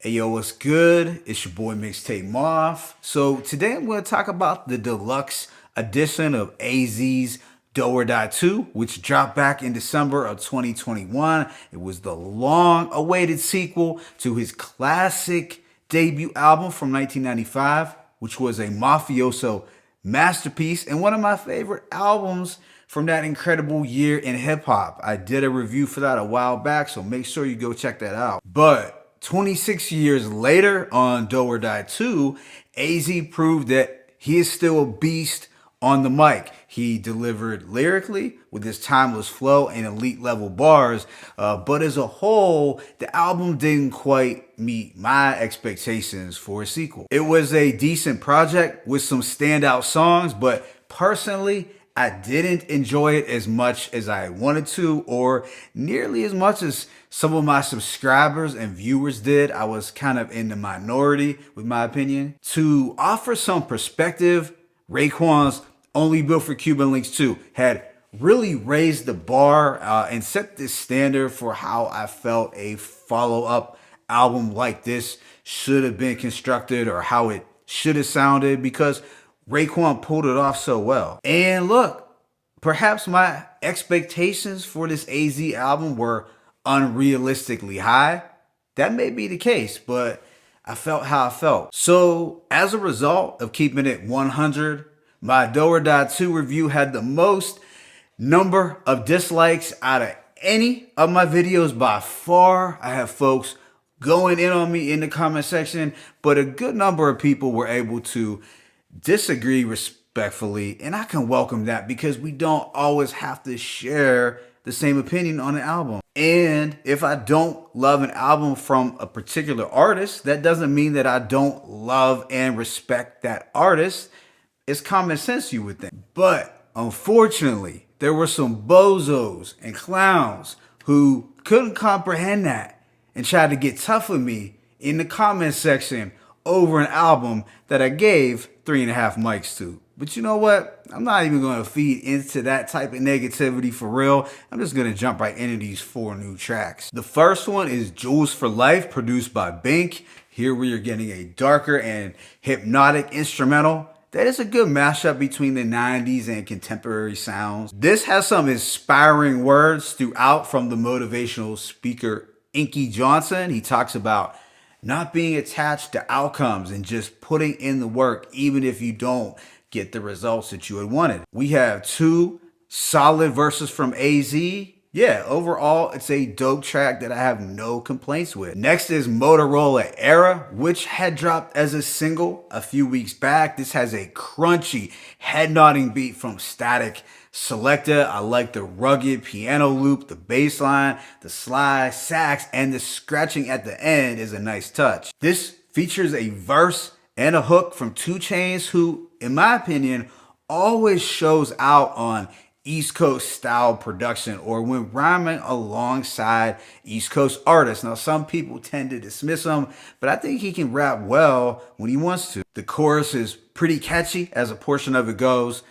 Hey yo, what's good? It's your boy Mixtape Moth. So today I'm going to talk about the deluxe edition of AZ's Doe 2, which dropped back in December of 2021. It was the long-awaited sequel to his classic debut album from 1995, which was a mafioso masterpiece and one of my favorite albums from that incredible year in hip hop. I did a review for that a while back, so make sure you go check that out. But 26 years later on Do or Die 2, AZ proved that he is still a beast on the mic. He delivered lyrically with his timeless flow and elite level bars, but as a whole, the album didn't quite meet my expectations for a sequel. It was a decent project with some standout songs, but personally, I didn't enjoy it as much as I wanted to, or nearly as much as some of my subscribers and viewers did. I was kind of in the minority with my opinion. To offer some perspective, Raekwon's Only Built for Cuban Links 2 had really raised the bar and set the standard for how I felt a follow-up album like this should have been constructed or how it should have sounded, because Raekwon pulled it off so well. And look, perhaps my expectations for this AZ album were unrealistically high. That may be the case, but I felt how I felt. So as a result of keeping it 100, my Do or Die 2 review had the most number of dislikes out of any of my videos by far. I have folks going in on me in the comment section, but a good number of people were able to disagree respectfully, and I can welcome that because we don't always have to share the same opinion on an album. And if I don't love an album from a particular artist, that doesn't mean that I don't love and respect that artist. It's common sense, you would think. But unfortunately, there were some bozos and clowns who couldn't comprehend that and tried to get tough with me in the comment section over an album that I gave 3.5 mics to. But you know what? I'm not even going to feed into that type of negativity for real. I'm just going to jump right into these 4 new tracks. The first one is Jewels for Life, produced by Bink. Here we are getting a darker and hypnotic instrumental that is a good mashup between the 90s and contemporary sounds. This has some inspiring words throughout from the motivational speaker Inky Johnson. He talks about not being attached to outcomes and just putting in the work even if you don't get the results that you had wanted. We have 2 solid verses from AZ. Yeah, overall, it's a dope track that I have no complaints with. Next is Motorola Era, which had dropped as a single a few weeks back. This has a crunchy, head-nodding beat from Static Selecta. I like the rugged piano loop, the bass line, the slide, sax, and the scratching at the end is a nice touch. This features a verse and a hook from 2 Chainz, who, in my opinion, always shows out on East Coast style production or when rhyming alongside East Coast artists. Now, some people tend to dismiss him, but I think he can rap well when he wants to. The chorus is pretty catchy as a portion of it goes.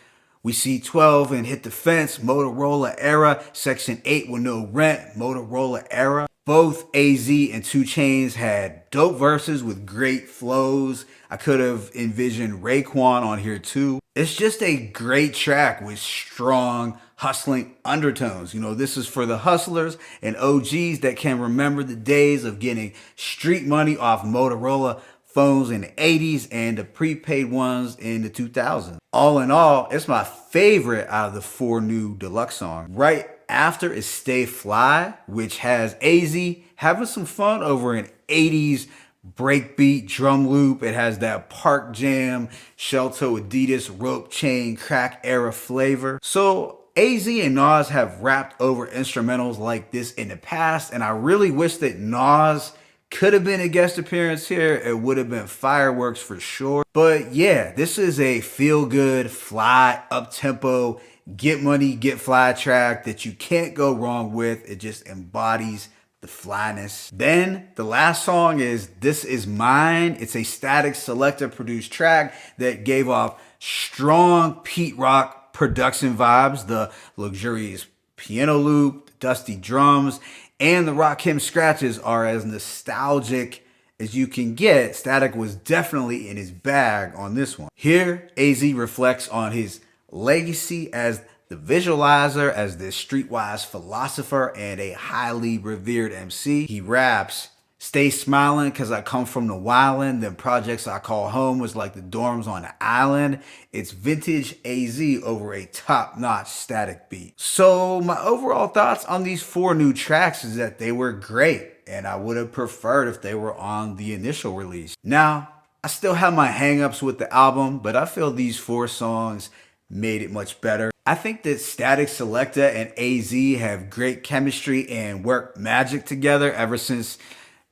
We see 12 and Hit the Fence, Motorola Era, Section 8 with No Rent, Motorola Era. Both AZ and 2 Chainz had dope verses with great flows. I could have envisioned Raekwon on here too. It's just a great track with strong, hustling undertones. You know, this is for the hustlers and OGs that can remember the days of getting street money off Motorola phones in the 80s and the prepaid ones in the 2000s. All in all, it's my favorite out of the 4 new deluxe songs. Right after is Stay Fly, which has AZ having some fun over an 80s breakbeat drum loop. It has that Park Jam, Shelto Adidas, rope chain, crack era flavor. So AZ and Nas have rapped over instrumentals like this in the past, and I really wish that Nas could have been a guest appearance here. It would have been fireworks for sure. But yeah, this is a feel-good, fly, up-tempo, get money, get fly track that you can't go wrong with. It just embodies the flyness. Then the last song is This Is Mine. It's a Static Selecta produced track that gave off strong Pete Rock production vibes. The luxurious piano loop, the dusty drums, and the Rakim scratches are as nostalgic as you can get, Static was definitely in his bag on this one. Here, AZ reflects on his legacy as the visualizer, as this streetwise philosopher and a highly revered MC. He raps, "Stay smiling cause I come from the wildin'. Them projects I call home was like the dorms on the island." It's vintage AZ over a top-notch Static beat. So my overall thoughts on these 4 new tracks is that they were great, and I would have preferred if they were on the initial release. Now, I still have my hangups with the album, but I feel these 4 songs made it much better. I think that Static Selecta and AZ have great chemistry and work magic together ever since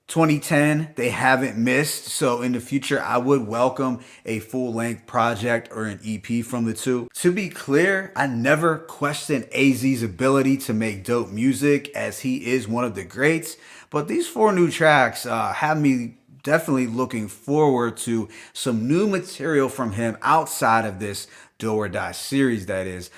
2010. They haven't missed, so in the future I would welcome a full-length project or an EP from the two. To be clear, I never questioned AZ's ability to make dope music, as he is one of the greats, but these 4 new tracks have me definitely looking forward to some new material from him outside of this Do or Die series, that is,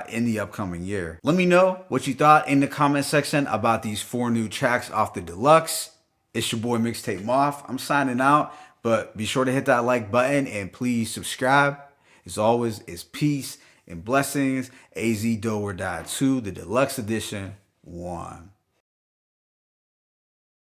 in the upcoming year. Let me know what you thought in the comment section about these 4 new tracks off the Deluxe. It's your boy Mixtape Moth. I'm signing out, but be sure to hit that like button and please subscribe. As always, it's peace and blessings. AZ Doe or Die 2, the Deluxe Edition 1.